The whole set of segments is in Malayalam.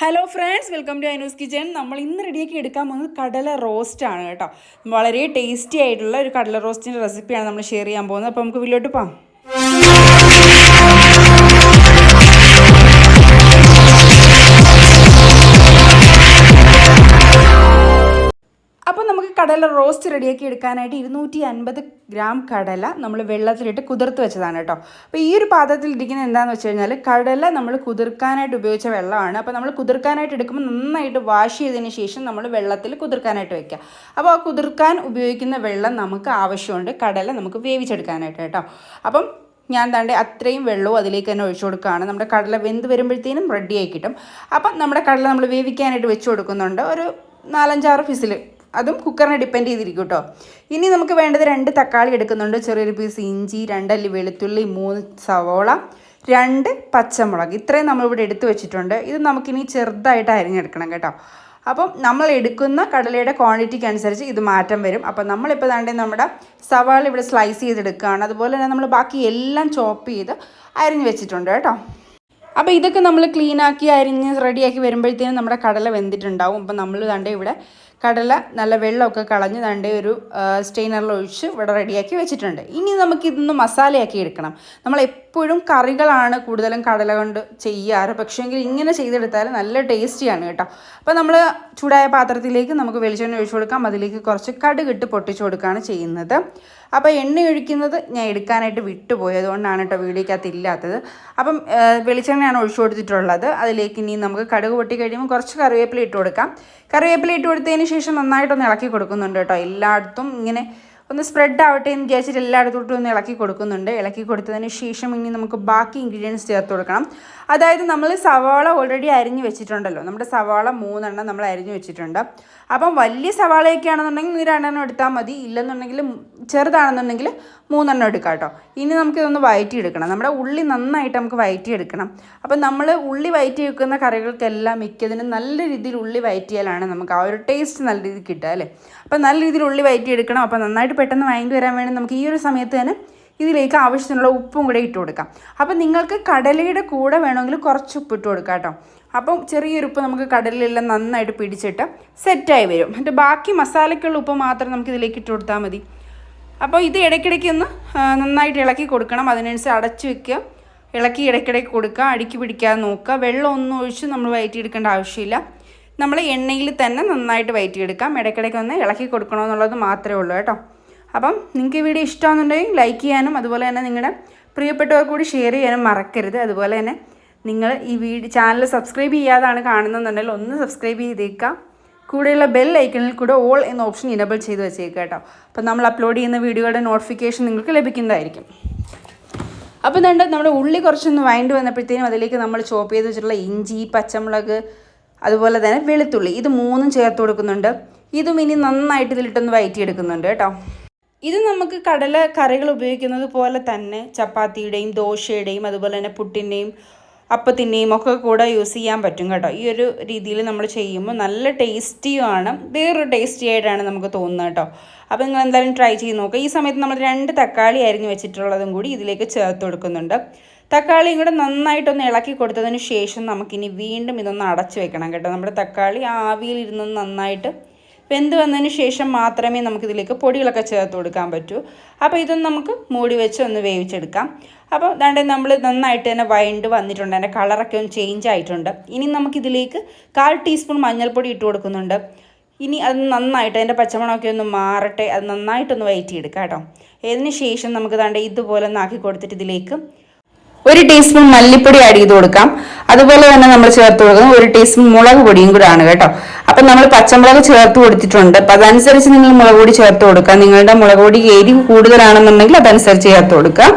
Hello friends, welcome to Ainu's kitchen. നമ്മൾ ഇന്ന് റെഡിയാക്കി എടുക്കാൻ പോകുന്നത് കടല റോസ്റ്റ് ആണ് കേട്ടോ. വളരെ ടേസ്റ്റി ആയിട്ടുള്ള ഒരു കടല റോസ്റ്റിൻ്റെ റെസിപ്പിയാണ് നമ്മൾ ഷെയർ ചെയ്യാൻ പോകുന്നത്. അപ്പോൾ നമുക്ക് വീട്ടിലോട്ട് പോകാം. അപ്പോൾ നമുക്ക് കടല റോസ്റ്റ് റെഡിയാക്കി എടുക്കാനായിട്ട് 250 ഗ്രാം കടല നമ്മൾ വെള്ളത്തിലിട്ട് കുതിർത്ത് വെച്ചതാണ് കേട്ടോ. അപ്പോൾ ഈ ഒരു പാത്രത്തിൽ ഇരിക്കുന്നത് എന്താണെന്ന് വെച്ച് കഴിഞ്ഞാൽ കടല നമ്മൾ കുതിർക്കാനായിട്ട് ഉപയോഗിച്ച വെള്ളമാണ്. അപ്പോൾ നമ്മൾ കുതിർക്കാനായിട്ട് എടുക്കുമ്പോൾ നന്നായിട്ട് വാഷ് ചെയ്തതിന് ശേഷം നമ്മൾ വെള്ളത്തിൽ കുതിർക്കാനായിട്ട് വെക്കുക. അപ്പോൾ ആ കുതിർക്കാൻ ഉപയോഗിക്കുന്ന വെള്ളം നമുക്ക് ആവശ്യമുണ്ട് കടല നമുക്ക് വേവിച്ചെടുക്കാനായിട്ട് കേട്ടോ. അപ്പം ഞാൻ താണ്ടെ അത്രയും വെള്ളവും അതിലേക്ക് തന്നെ ഒഴിച്ചു കൊടുക്കുകയാണ്. നമ്മുടെ കടല വെന്ത് വരുമ്പോഴത്തേനും റെഡിയായി കിട്ടും. അപ്പം നമ്മുടെ കടല നമ്മൾ വേവിക്കാനായിട്ട് വെച്ച് കൊടുക്കുന്നുണ്ട്. ഒരു 4-5 ഫിസിൽ, അതും കുക്കറിനെ ഡിപ്പെൻഡ് ചെയ്തിരിക്കും കേട്ടോ. ഇനി നമുക്ക് വേണ്ടത് 2 തക്കാളി എടുക്കുന്നുണ്ട്, ചെറിയൊരു പീസ് ഇഞ്ചി, 2 അല്ലി വെളുത്തുള്ളി, 3 സവോള, 2 പച്ചമുളക്, ഇത്രയും നമ്മളിവിടെ എടുത്തു വെച്ചിട്ടുണ്ട്. ഇത് നമുക്കിനി ചെറുതായിട്ട് അരിഞ്ഞെടുക്കണം കേട്ടോ. അപ്പം നമ്മൾ എടുക്കുന്ന കടലയുടെ ക്വാണ്ടിറ്റിക്ക് അനുസരിച്ച് ഇത് മാറ്റം വരും. അപ്പം നമ്മളിപ്പോൾ താണ്ടെ നമ്മുടെ സവാള ഇവിടെ സ്ലൈസ് ചെയ്തെടുക്കുകയാണ്. അതുപോലെ തന്നെ നമ്മൾ ബാക്കി എല്ലാം ചോപ്പ് ചെയ്ത് അരിഞ്ഞ് വെച്ചിട്ടുണ്ട് കേട്ടോ. അപ്പോൾ ഇതൊക്കെ നമ്മൾ ക്ലീനാക്കി അരിഞ്ഞ് റെഡിയാക്കി വരുമ്പോഴത്തേനും നമ്മുടെ കടല വെന്തിട്ടുണ്ടാവും. അപ്പം നമ്മൾ താണ്ടെ ഇവിടെ കടല നല്ല വെള്ളമൊക്കെ കളഞ്ഞ് താണ്ടെ ഒരു സ്റ്റെയിനറിൽ ഒഴിച്ച് ഇവിടെ റെഡിയാക്കി വെച്ചിട്ടുണ്ട്. ഇനി നമുക്കിതൊന്ന് മസാലയാക്കി എടുക്കണം. നമ്മൾ എപ്പോഴും കറികളാണ് കൂടുതലും കടല കൊണ്ട് ചെയ്യാറ്, പക്ഷേങ്കിൽ ഇങ്ങനെ ചെയ്തെടുത്താൽ നല്ല ടേസ്റ്റിയാണ് കേട്ടോ. അപ്പോൾ നമ്മൾ ചൂടായ പാത്രത്തിലേക്ക് നമുക്ക് വെളിച്ചെണ്ണ ഒഴിച്ചു കൊടുക്കാം. അതിലേക്ക് കുറച്ച് കടുകിട്ട് പൊട്ടിച്ചു കൊടുക്കുകയാണ് ചെയ്യുന്നത്. അപ്പോൾ എണ്ണ ഒഴിക്കുന്നത് ഞാൻ എടുക്കാനായിട്ട് വിട്ടുപോയി, അതുകൊണ്ടാണ് കേട്ടോ വീഡിയോക്കകത്ത് ഇല്ലാത്തത്. അപ്പം വെളിച്ചെണ്ണയാണ് ഒഴിച്ചു കൊടുത്തിട്ടുള്ളത്. അതിലേക്ക് ഇനി നമുക്ക് കടുക് പൊട്ടി കഴിയുമ്പോൾ കുറച്ച് കറിവേപ്പില ഇട്ട് കൊടുക്കാം. കറിവേപ്പില ഇട്ട് കൊടുത്തതിന് ശേഷം നന്നായിട്ടൊന്ന് ഇളക്കി കൊടുക്കുന്നുണ്ട് കേട്ടോ. എല്ലായിടത്തും ഇങ്ങനെ ഒന്ന് സ്പ്രെഡ് ആവട്ടെ എന്ന് വിചാരിച്ചിട്ട് എല്ലായിടത്തോട്ടും ഒന്ന് ഇളക്കി കൊടുക്കുന്നുണ്ട്. ഇളക്കി കൊടുത്തതിന് ശേഷം ഇനി നമുക്ക് ബാക്കി ഇൻഗ്രീഡിയൻസ് ചേർത്ത് കൊടുക്കണം. അതായത് നമ്മൾ സവാള ഓൾറെഡി അരിഞ്ഞ് വെച്ചിട്ടുണ്ടല്ലോ. നമ്മുടെ സവാള 3 നമ്മൾ അരിഞ്ഞ് വെച്ചിട്ടുണ്ട്. അപ്പം വലിയ സവാളയൊക്കെ ആണെന്നുണ്ടെങ്കിൽ 2 എടുത്താൽ മതി, ഇല്ലെന്നുണ്ടെങ്കിൽ ചെറുതാണെന്നുണ്ടെങ്കിൽ 3 എടുക്കാം കേട്ടോ. ഇനി നമുക്കിതൊന്ന് വഴറ്റിയെടുക്കണം. നമ്മുടെ ഉള്ളി നന്നായിട്ട് നമുക്ക് വഴറ്റിയെടുക്കണം. അപ്പം നമ്മൾ ഉള്ളി വഴറ്റി വെക്കുന്ന കറികൾക്കെല്ലാം മിക്കതിനും നല്ല രീതിയിൽ ഉള്ളി വഴറ്റിയാലാണ് നമുക്ക് ആ ഒരു ടേസ്റ്റ് നല്ല രീതിയിൽ കിട്ടുക അല്ലേ. അപ്പം നല്ല രീതിയിൽ ഉള്ളി വഴറ്റിയെടുക്കണം. അപ്പം നന്നായിട്ട് പെട്ടെന്ന് വഴറ്റി വരാൻ വേണ്ടി നമുക്ക് ഈ ഒരു സമയത്ത് തന്നെ ഇതിലേക്ക് ആവശ്യത്തിനുള്ള ഉപ്പും കൂടെ ഇട്ട് കൊടുക്കാം. അപ്പം നിങ്ങൾക്ക് കടലയുടെ കൂടെ വേണമെങ്കിൽ കുറച്ച് ഉപ്പ് ഇട്ട് കൊടുക്കാം കേട്ടോ. അപ്പം ചെറിയൊരു ഉപ്പ് നമുക്ക് കടലയിലെല്ലാം നന്നായിട്ട് പിടിച്ചിട്ട് സെറ്റായി വരും. എന്നിട്ട് ബാക്കി മസാലയ്ക്കുള്ള ഉപ്പ് മാത്രം നമുക്ക് ഇതിലേക്ക് ഇട്ട് കൊടുത്താൽ മതി. അപ്പോൾ ഇത് ഇടയ്ക്കിടയ്ക്ക് ഒന്ന് നന്നായിട്ട് ഇളക്കി കൊടുക്കണം. അതിനനുസരിച്ച് അടച്ചു വെക്കുക, ഇളക്കി ഇടയ്ക്കിടയ്ക്ക് കൊടുക്കുക, അടുക്കി പിടിക്കാതെ നോക്കുക. വെള്ളം ഒന്നും ഒഴിച്ച് നമ്മൾ വഴറ്റിയെടുക്കേണ്ട ആവശ്യമില്ല. നമ്മൾ എണ്ണയിൽ തന്നെ നന്നായിട്ട് വഴറ്റിയെടുക്കാം. ഇടയ്ക്കിടയ്ക്ക് ഒന്ന് ഇളക്കി കൊടുക്കണമെന്നുള്ളത് മാത്രമേ ഉള്ളൂ കേട്ടോ. അപ്പം നിങ്ങൾക്ക് ഈ വീഡിയോ ഇഷ്ടമാണെന്നുണ്ടെങ്കിൽ ലൈക്ക് ചെയ്യാനും അതുപോലെ തന്നെ നിങ്ങളുടെ പ്രിയപ്പെട്ടവർ കൂടി ഷെയർ ചെയ്യാനും മറക്കരുത്. അതുപോലെ തന്നെ നിങ്ങൾ ഈ ചാനൽ സബ്സ്ക്രൈബ് ചെയ്യാതാണ് കാണുന്നുണ്ടെങ്കിൽ ഒന്ന് സബ്സ്ക്രൈബ് ചെയ്തേക്കാം. കൂടെയുള്ള ബെൽ ഐക്കണിൽ കൂടെ ഓൾ എന്ന ഓപ്ഷൻ ഇനേബിൾ ചെയ്ത് വെച്ചേക്കാം കേട്ടോ. അപ്പം നമ്മൾ അപ്ലോഡ് ചെയ്യുന്ന വീഡിയോയുടെ നോട്ടിഫിക്കേഷൻ നിങ്ങൾക്ക് ലഭിക്കുന്നതായിരിക്കും. അപ്പോൾ നമ്മുടെ ഉള്ളി കുറച്ചൊന്ന് വഴണ്ട് വന്നപ്പോഴത്തേനും അതിലേക്ക് നമ്മൾ ചോപ്പ് ചെയ്ത് വെച്ചിട്ടുള്ള ഇഞ്ചി, പച്ചമുളക്, അതുപോലെ തന്നെ വെളുത്തുള്ളി, ഇത് 3 ചേർത്ത് കൊടുക്കുന്നുണ്ട്. ഇതും ഇനി നന്നായിട്ട് ഇതിലിട്ടൊന്ന് വഴറ്റിയെടുക്കുന്നുണ്ട് കേട്ടോ. ഇത് നമുക്ക് കടല കറികൾ ഉപയോഗിക്കുന്നത് പോലെ തന്നെ ചപ്പാത്തിയുടെയും ദോശയുടെയും അതുപോലെ തന്നെ പുട്ടിൻ്റെയും അപ്പത്തിൻ്റെയും ഒക്കെ കൂടെ യൂസ് ചെയ്യാൻ പറ്റും കേട്ടോ. ഈ ഒരു രീതിയിൽ നമ്മൾ ചെയ്യുമ്പോൾ നല്ല ടേസ്റ്റിയുമാണ്, വേറൊരു ടേസ്റ്റി ആയിട്ടാണ് നമുക്ക് തോന്നുന്നത് കേട്ടോ. അപ്പോൾ നിങ്ങൾ എന്തായാലും ട്രൈ ചെയ്ത് നോക്കുക. ഈ സമയത്ത് നമ്മൾ 2 തക്കാളി അരിഞ്ഞ് വെച്ചിട്ടുള്ളതും കൂടി ഇതിലേക്ക് ചേർത്ത് കൊടുക്കുന്നുണ്ട്. തക്കാളിയും കൂടെ നന്നായിട്ടൊന്ന് ഇളക്കി കൊടുത്തതിന് ശേഷം നമുക്കിനി വീണ്ടും ഇതൊന്ന് അടച്ചു വെക്കണം കേട്ടോ. നമ്മുടെ തക്കാളി ആവിയിലിരുന്ന് നന്നായിട്ട് വെന്ത് വന്നതിന് ശേഷം മാത്രമേ നമുക്കിതിലേക്ക് പൊടികളൊക്കെ ചേർത്ത് കൊടുക്കാൻ പറ്റൂ. അപ്പോൾ ഇതൊന്ന് നമുക്ക് മൂടി വെച്ച് ഒന്ന് വേവിച്ചെടുക്കാം. അപ്പോൾ ദാണ്ടെ നമ്മൾ നന്നായിട്ട് തന്നെ വഴണ്ട് വന്നിട്ടുണ്ട്, അതിൻ്റെ കളറൊക്കെ ഒന്ന് ചേഞ്ച് ആയിട്ടുണ്ട്. ഇനി നമുക്കിതിലേക്ക് 1/4 ടീസ്പൂൺ മഞ്ഞൾപ്പൊടി ഇട്ട് കൊടുക്കുന്നുണ്ട്. ഇനി അത് നന്നായിട്ട് അതിൻ്റെ പച്ചമണമൊക്കെ ഒന്ന് മാറട്ടെ, അത് നന്നായിട്ടൊന്ന് വഴറ്റിയെടുക്കാം കേട്ടോ. അതിന് ശേഷം നമുക്ക് ദാണ്ടെ ഇതുപോലെ ഒന്ന് ആക്കി കൊടുത്തിട്ട് ഇതിലേക്ക് 1 ടീസ്പൂൺ മല്ലിപ്പൊടി ആഡ് ചെയ്ത് കൊടുക്കാം. അതുപോലെ തന്നെ നമ്മൾ ചേർത്ത് കൊടുക്കുന്നത് 1 ടീസ്പൂൺ മുളക് പൊടിയും കൂടെ ആണ് കേട്ടോ. അപ്പം നമ്മൾ പച്ചമുളക് ചേർത്ത് കൊടുത്തിട്ടുണ്ട്. അപ്പം അതനുസരിച്ച് നിങ്ങൾ മുളക് പൊടി ചേർത്ത് കൊടുക്കുക. നിങ്ങളുടെ മുളക് പൊടി എരിവ് കൂടുതലാണെന്നുണ്ടെങ്കിൽ അതനുസരിച്ച് ചേർത്ത് കൊടുക്കുക.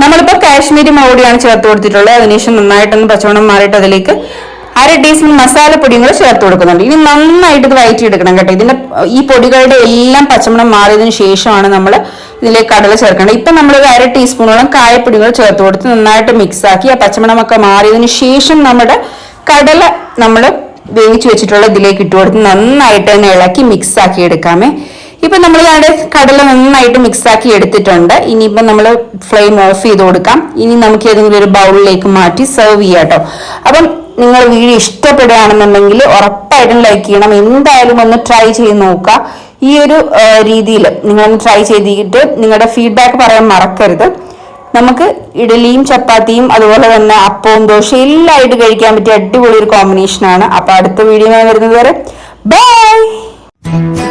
നമ്മളിപ്പോൾ കാശ്മീരി മുളക് പൊടിയാണ് ചേർത്ത് കൊടുത്തിട്ടുള്ളത്. അതിനുശേഷം നന്നായിട്ടൊന്ന് പച്ചമണം മാറിയിട്ട് അതിലേക്ക് 1/2 ടീസ്പൂൺ മസാലപ്പൊടിയും കൂടെ ചേർത്ത് കൊടുക്കുന്നുണ്ട്. ഇനി നന്നായിട്ട് ഇത് വഴറ്റിയെടുക്കണം കേട്ടോ. ഇതിൻ്റെ ഈ പൊടികളുടെ എല്ലാം പച്ചമണം മാറിയതിന് ശേഷമാണ് നമ്മൾ ഇതിലേക്ക് കടല ചേർക്കേണ്ടത്. ഇപ്പം നമ്മളൊരു 1/2 ടീസ്പൂണോളം കായപ്പൊടികൾ ചേർത്ത് കൊടുത്ത് നന്നായിട്ട് മിക്സാക്കി ആ പച്ചമണമൊക്കെ മാറിയതിന് ശേഷം നമ്മുടെ കടല നമ്മൾ വേവിച്ച് വെച്ചിട്ടുള്ള ഇതിലേക്ക് ഇട്ട് കൊടുത്ത് നന്നായിട്ട് തന്നെ ഇളക്കി മിക്സാക്കി എടുക്കാമേ. ഇപ്പം നമ്മൾ കടല നന്നായിട്ട് മിക്സാക്കി എടുത്തിട്ടുണ്ട്. ഇനിയിപ്പം നമ്മൾ ഫ്ലെയിം ഓഫ് ചെയ്ത് കൊടുക്കാം. ഇനി നമുക്ക് ഏതെങ്കിലും ഒരു ബൗളിലേക്ക് മാറ്റി സെർവ് ചെയ്യാം കേട്ടോ. അപ്പം നിങ്ങൾ വീഡിയോ ഇഷ്ടപ്പെടുകയാണെന്നുണ്ടെങ്കിൽ ഉറപ്പായിട്ടും ലൈക്ക് ചെയ്യണം. എന്തായാലും ഒന്ന് ട്രൈ ചെയ്ത് നോക്കുക. ഈ ഒരു രീതിയിൽ നിങ്ങളൊന്ന് ട്രൈ ചെയ്തിട്ട് നിങ്ങളുടെ ഫീഡ്ബാക്ക് പറയാൻ മറക്കരുത്. നമുക്ക് ഇഡലിയും ചപ്പാത്തിയും അതുപോലെ തന്നെ അപ്പവും ദോശയും എല്ലാം ആയിട്ട് കഴിക്കാൻ പറ്റിയ അടിപൊളി ഒരു കോമ്പിനേഷനാണ്. അപ്പൊ അടുത്ത വീഡിയോ വരുന്നത് വരെ ബൈ.